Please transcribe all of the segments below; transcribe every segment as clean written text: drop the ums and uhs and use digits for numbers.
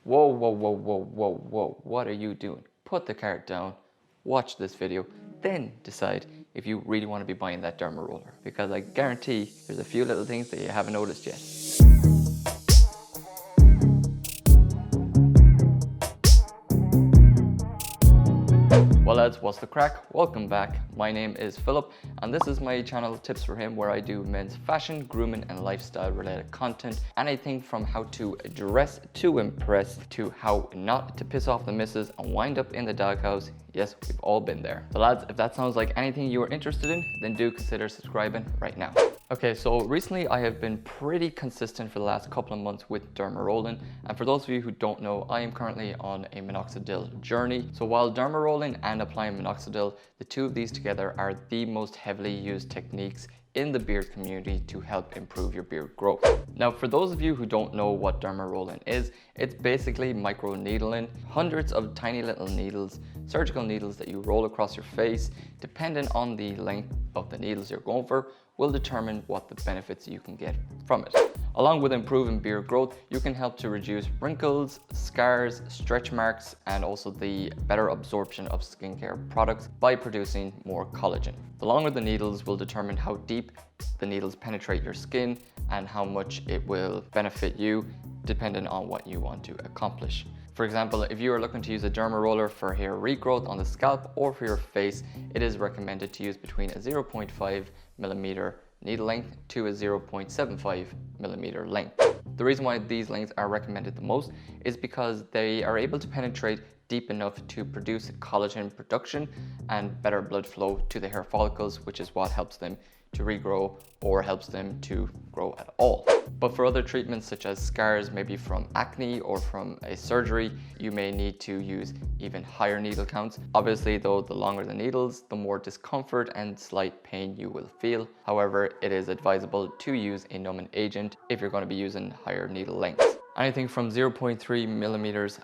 Whoa, whoa, whoa, whoa, whoa, whoa, what are you doing? Put the cart down, watch this video, then decide if you really want to be buying that derma roller, because I guarantee there's a few little things that you haven't noticed yet. Well lads, what's the crack? Welcome back. My name is Philip and this is my channel Tips for Him, where I do men's fashion, grooming and lifestyle related content. Anything from how to dress to impress to how not to piss off the missus and wind up in the doghouse. Yes, we've all been there. So lads, if that sounds like anything you are interested in, then do consider subscribing right now. Okay, so recently I have been pretty consistent for the last couple of months with dermarolling, and for those of you who don't know, I am currently on a minoxidil journey. So while dermarolling and applying minoxidil, the two of these together are the most heavily used techniques in the beard community to help improve your beard growth. Now, for those of you who don't know what dermarolling is, it's basically micro needling, hundreds of tiny little needles, surgical needles that you roll across your face. Depending on the length of the needles you're going for, will determine what the benefits you can get from it. Along with improving beard growth, you can help to reduce wrinkles, scars, stretch marks, and also the better absorption of skincare products by producing more collagen. The longer the needles will determine how deep the needles penetrate your skin and how much it will benefit you, depending on what you want to accomplish. For example, if you are looking to use a derma roller for hair regrowth on the scalp or for your face, it is recommended to use between a 0.5 millimeter needle length to a 0.75 millimeter length. The reason why these lengths are recommended the most is because they are able to penetrate deep enough to produce collagen production and better blood flow to the hair follicles, which is what helps them to regrow or helps them to grow at all. But for other treatments such as scars, maybe from acne or from a surgery, you may need to use even higher needle counts. Obviously though, the longer the needles, the more discomfort and slight pain you will feel. However, it is advisable to use a numbing agent if you're going to be using higher needle lengths. Anything from 0.3 millimeters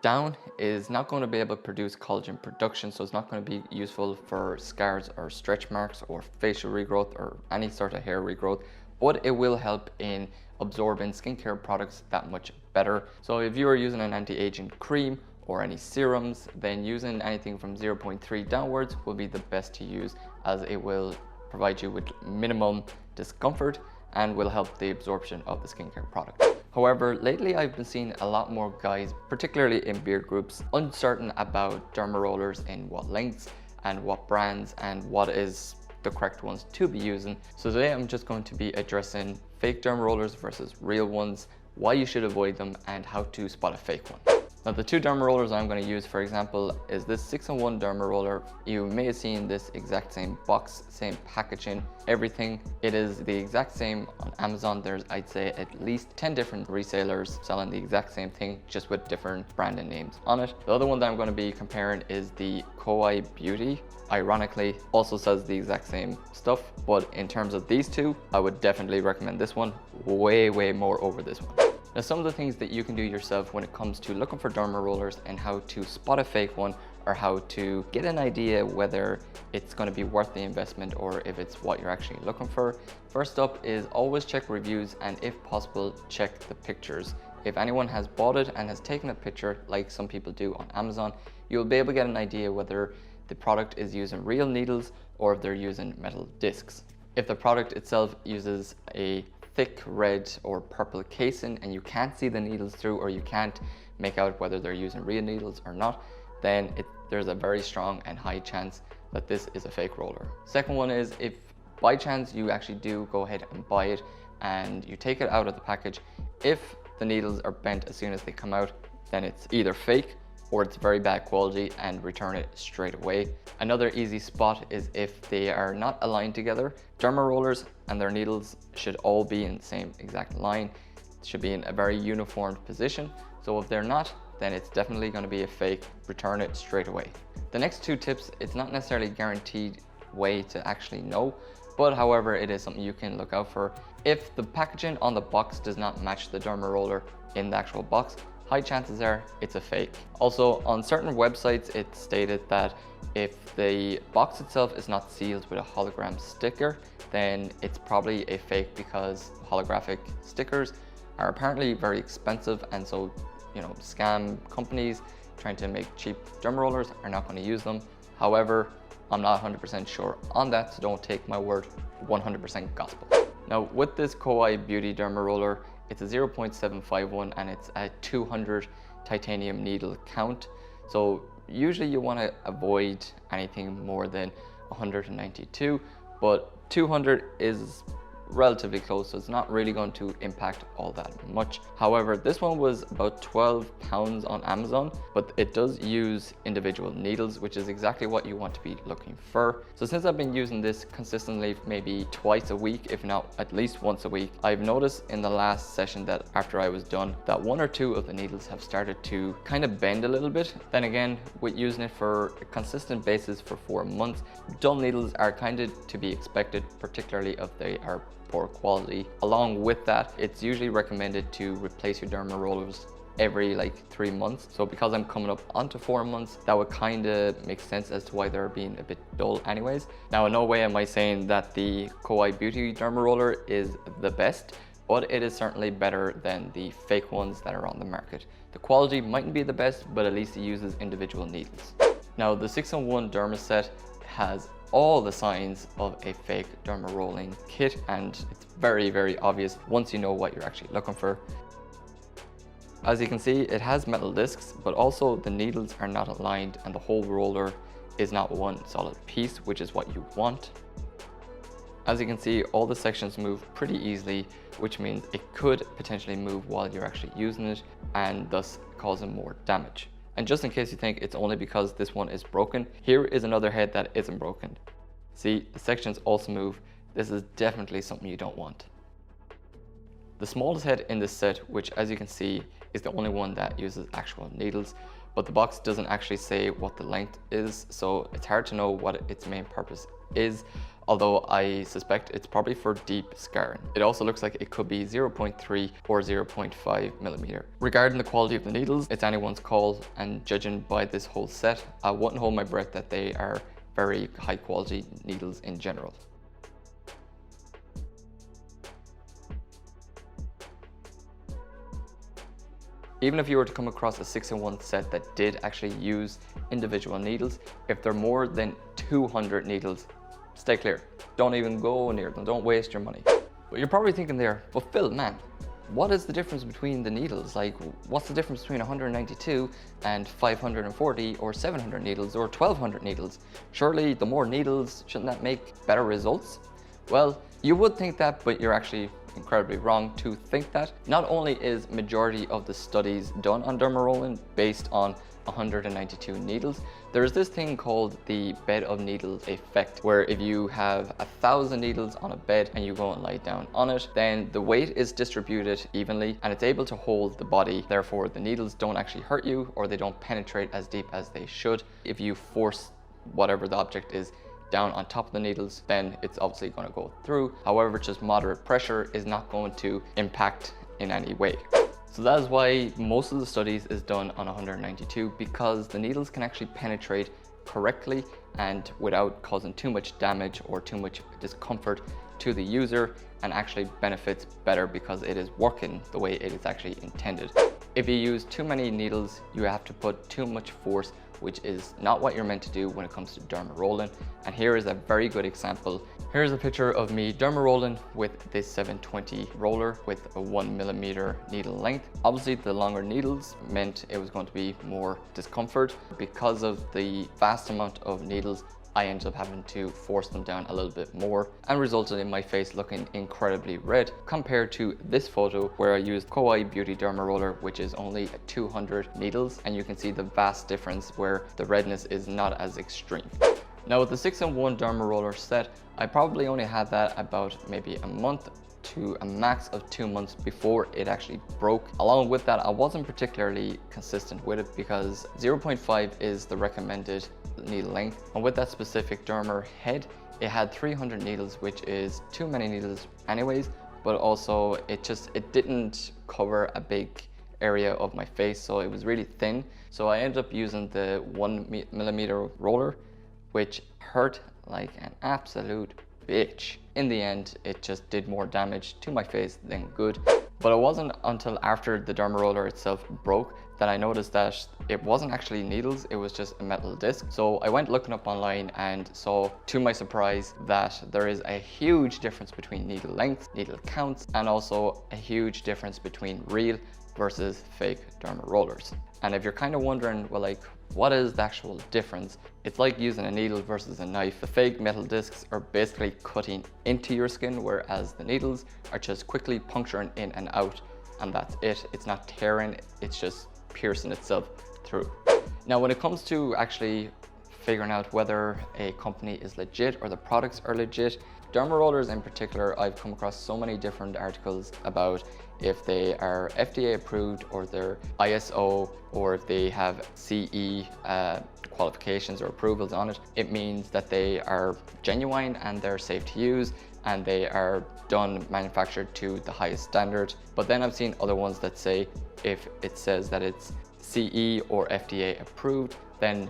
down is not going to be able to produce collagen production, so it's not going to be useful for scars or stretch marks or facial regrowth or any sort of hair regrowth, but it will help in absorbing skincare products that much better. So if you are using an anti-aging cream or any serums, then using anything from 0.3 downwards will be the best to use, as it will provide you with minimum discomfort and will help the absorption of the skincare product. However, lately I've been seeing a lot more guys, particularly in beard groups, uncertain about derma rollers in what lengths and what brands and what is the correct ones to be using. So today I'm just going to be addressing fake derma rollers versus real ones, why you should avoid them, and how to spot a fake one. Now, the two derma rollers I'm going to use, for example, is this 6-in-1 derma roller. You may have seen this exact same box, same packaging, everything. It is the exact same on Amazon. There's, I'd say, at least 10 different resellers selling the exact same thing, just with different branding names on it. The other one that I'm going to be comparing is the Koi Beauty. Ironically, also says the exact same stuff, but in terms of these two, I would definitely recommend this one way more over this one. Now, some of the things that you can do yourself when it comes to looking for derma rollers and how to spot a fake one, or how to get an idea whether it's going to be worth the investment or if it's what you're actually looking for. First up is always check reviews, and if possible, check the pictures. If anyone has bought it and has taken a picture, like some people do on Amazon, you'll be able to get an idea whether the product is using real needles or if they're using metal discs. If the product itself uses a thick red or purple casing and you can't see the needles through, or you can't make out whether they're using real needles or not, then there's a very strong and high chance that this is a fake roller. Second one is, if by chance you actually do go ahead and buy it and you take it out of the package, if the needles are bent as soon as they come out, then it's either fake or it's very bad quality, and return it straight away. Another easy spot is if they are not aligned together. Derma rollers and their needles should all be in the same exact line. It should be in a very uniform position. So if they're not, then it's definitely going to be a fake. Return it straight away. The next two tips, it's not necessarily a guaranteed way to actually know, but however, it is something you can look out for. If the packaging on the box does not match the derma roller in the actual box, high chances are it's a fake. Also, on certain websites, it's stated that if the box itself is not sealed with a hologram sticker, then it's probably a fake, because holographic stickers are apparently very expensive, and so scam companies trying to make cheap derma rollers are not going to use them. However, I'm not 100% sure on that, so don't take my word 100% gospel. Now with this Kowai Beauty Derma Roller, it's a 0.751 and it's a 200 titanium needle count. So usually you want to avoid anything more than 192, but 200 is relatively close, so it's not really going to impact all that much. However, this one was about £12 on Amazon, but it does use individual needles, which is exactly what you want to be looking for. So since I've been using this consistently, maybe twice a week, if not at least once a week, I've noticed in the last session that after I was done, that one or two of the needles have started to kind of bend a little bit. Then again, with using it for a consistent basis for 4 months, dull needles are kind of to be expected, particularly if they are poor quality. Along with that, it's usually recommended to replace your derma rollers every like 3 months. So because I'm coming up onto 4 months, that would kind of make sense as to why they're being a bit dull anyways. Now in no way am I saying that the Kowai Beauty Derma Roller is the best, but it is certainly better than the fake ones that are on the market. The quality mightn't be the best, but at least it uses individual needles. Now the 6-in-1 Derma set has all the signs of a fake derma rolling kit, and it's very, very obvious once you know what you're actually looking for. As you can see, it has metal discs, but also the needles are not aligned and the whole roller is not one solid piece, which is what you want. As you can see, all the sections move pretty easily, which means it could potentially move while you're actually using it and thus causing more damage. And just in case you think it's only because this one is broken, here is another head that isn't broken. See, the sections also move. This is definitely something you don't want. The smallest head in this set, which as you can see, is the only one that uses actual needles, but the box doesn't actually say what the length is, so it's hard to know what its main purpose is, although I suspect it's probably for deep scarring. It also looks like it could be 0.3 or 0.5 millimeter. Regarding the quality of the needles, it's anyone's call, and judging by this whole set, I wouldn't hold my breath that they are very high quality needles in general. Even if you were to come across a 6-in-1 set that did actually use individual needles, if they're more than 200 needles, stay clear. Don't even go near them. Don't waste your money. But you're probably thinking there, but Phil, man, what is the difference between the needles? Like, what's the difference between 192 and 540 or 700 needles or 1200 needles? Surely the more needles, shouldn't that make better results? Well, you would think that, but you're actually incredibly wrong to think that. Not only is majority of the studies done on derma rolling based on 192 needles, there's this thing called the bed of needles effect, where if you have 1,000 needles on a bed and you go and lie down on it, then the weight is distributed evenly and it's able to hold the body. Therefore, the needles don't actually hurt you, or they don't penetrate as deep as they should. If you force whatever the object is down on top of the needles, then it's obviously going to go through. However, just moderate pressure is not going to impact in any way. So that is why most of the studies is done on 192, because the needles can actually penetrate correctly and without causing too much damage or too much discomfort to the user, and actually benefits better because it is working the way it is actually intended. If you use too many needles, you have to put too much force, which is not what you're meant to do when it comes to derma rolling. And here is a very good example. Here's a picture of me derma rolling with this 720 roller with a 1mm needle length. Obviously the longer needles meant it was going to be more discomfort. Because of the vast amount of needles, I ended up having to force them down a little bit more, and resulted in my face looking incredibly red, compared to this photo where I used Kowai Beauty Derma Roller, which is only 200 needles, and you can see the vast difference where the redness is not as extreme. Now with the 6-in-1 Derma Roller set, I probably only had that about maybe a month to a max of 2 months before it actually broke. Along with that, I wasn't particularly consistent with it because 0.5 is the recommended needle length, and with that specific derma head, it had 300 needles, which is too many needles anyways, but also it didn't cover a big area of my face, so it was really thin. So I ended up using the 1mm roller, which hurt like an absolute bitch. In the end, it just did more damage to my face than good. But it wasn't until after the derma roller itself broke that I noticed that it wasn't actually needles, it was just a metal disc. So I went looking up online and saw, to my surprise, that there is a huge difference between needle length, needle counts, and also a huge difference between real versus fake derma rollers. And if you're kind of wondering, well, like, what is the actual difference? It's like using a needle versus a knife. The fake metal discs are basically cutting into your skin, whereas the needles are just quickly puncturing in and out, and that's it. It's not tearing, it's just piercing itself through. Now, when it comes to actually figuring out whether a company is legit or the products are legit, derma rollers in particular, I've come across so many different articles about if they are FDA approved or they're ISO, or if they have CE qualifications or approvals on it. It means that they are genuine and they're safe to use and they are manufactured to the highest standard. But then I've seen other ones that say if it says that it's CE or FDA approved, then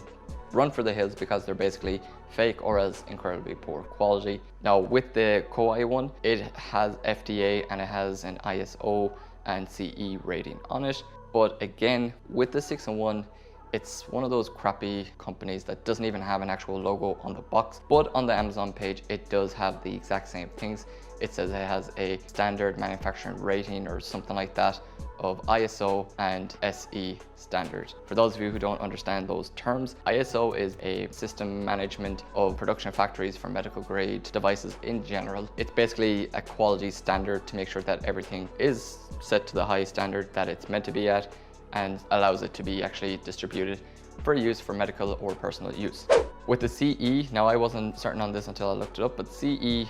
run for the hills because they're basically fake or else incredibly poor quality. Now with the Koi one, it has FDA and it has an ISO and CE rating on it. But again, with the 6-in-1, it's one of those crappy companies that doesn't even have an actual logo on the box. But on the Amazon page, it does have the exact same things. It says it has a standard manufacturing rating or something like that of ISO and SE standard. For those of you who don't understand those terms, ISO is a system management of production factories for medical grade devices in general. It's basically a quality standard to make sure that everything is set to the highest standard that it's meant to be at and allows it to be actually distributed for use for medical or personal use. With the CE, now I wasn't certain on this until I looked it up, but CE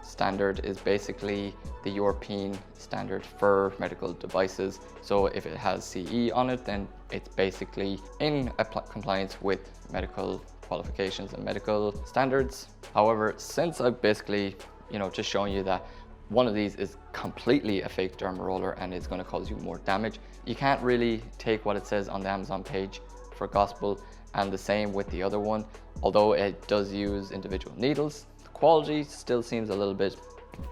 standard is basically the European standard for medical devices. So if it has CE on it, then it's basically in compliance with medical qualifications and medical standards. However, since I've basically, just showing you that one of these is completely a fake derma roller and it's going to cause you more damage, you can't really take what it says on the Amazon page for gospel. And the same with the other one, although it does use individual needles, the quality still seems a little bit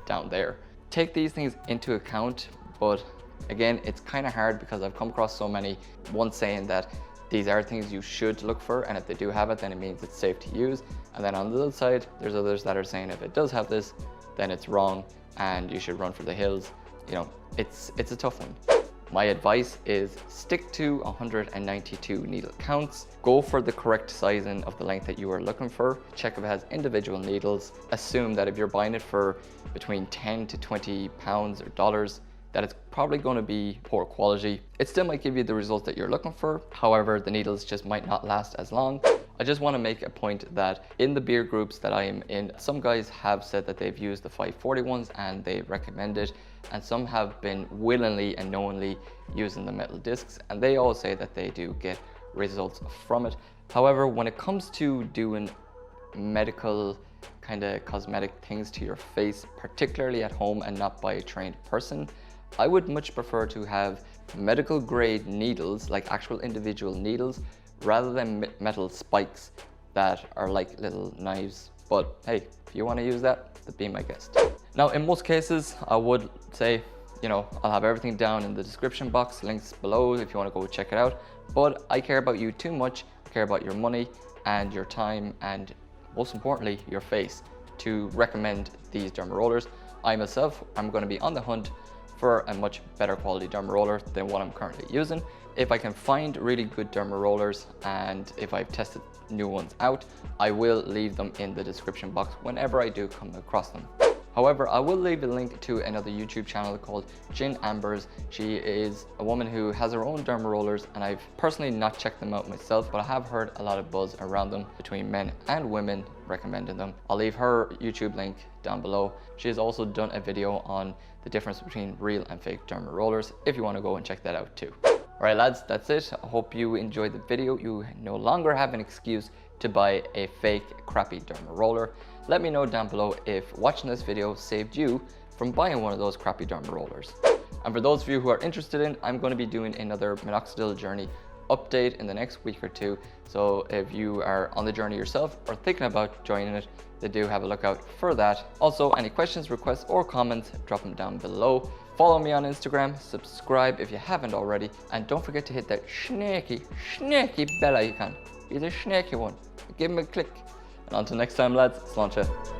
down there. Take these things into account, but again, it's kind of hard because I've come across so many ones saying that these are things you should look for, and if they do have it, then it means it's safe to use. And then on the other side, there's others that are saying if it does have this, then it's wrong and you should run for the hills. It's a tough one. My advice is stick to 192 needle counts. Go for the correct sizing of the length that you are looking for. Check if it has individual needles. Assume that if you're buying it for between 10 to 20 pounds or dollars, that it's probably going to be poor quality. It still might give you the result that you're looking for. However, the needles just might not last as long. I just want to make a point that in the beer groups that I am in, some guys have said that they've used the 540 ones and they recommend it, and some have been willingly and knowingly using the metal discs, and they all say that they do get results from it. However, when it comes to doing medical kind of cosmetic things to your face, particularly at home and not by a trained person, I would much prefer to have medical grade needles, like actual individual needles, rather than metal spikes that are like little knives. But hey, if you want to use that, then be my guest. Now, in most cases, I would say, I'll have everything down in the description box, links below if you want to go check it out. But I care about you too much. I care about your money and your time and most importantly, your face to recommend these derma rollers. I myself, I'm going to be on the hunt for a much better quality derma roller than what I'm currently using. If I can find really good derma rollers and if I've tested new ones out, I will leave them in the description box whenever I do come across them. However, I will leave a link to another YouTube channel called Gin Ambers. She is a woman who has her own derma rollers, and I've personally not checked them out myself, but I have heard a lot of buzz around them between men and women recommending them. I'll leave her YouTube link down below. She has also done a video on the difference between real and fake derma rollers if you want to go and check that out too. Alright lads, that's it. I hope you enjoyed the video. You no longer have an excuse to buy a fake crappy derma roller. Let me know down below if watching this video saved you from buying one of those crappy derma rollers. And for those of you who are interested in, I'm going to be doing another minoxidil journey update in the next week or two. So if you are on the journey yourself or thinking about joining it, they do have a look out for that. Also, any questions, requests, or comments, drop them down below. Follow me on Instagram, subscribe if you haven't already, and don't forget to hit that snaky bell icon. He's a snaky one. Give him a click. And until next time, lads, sláinte.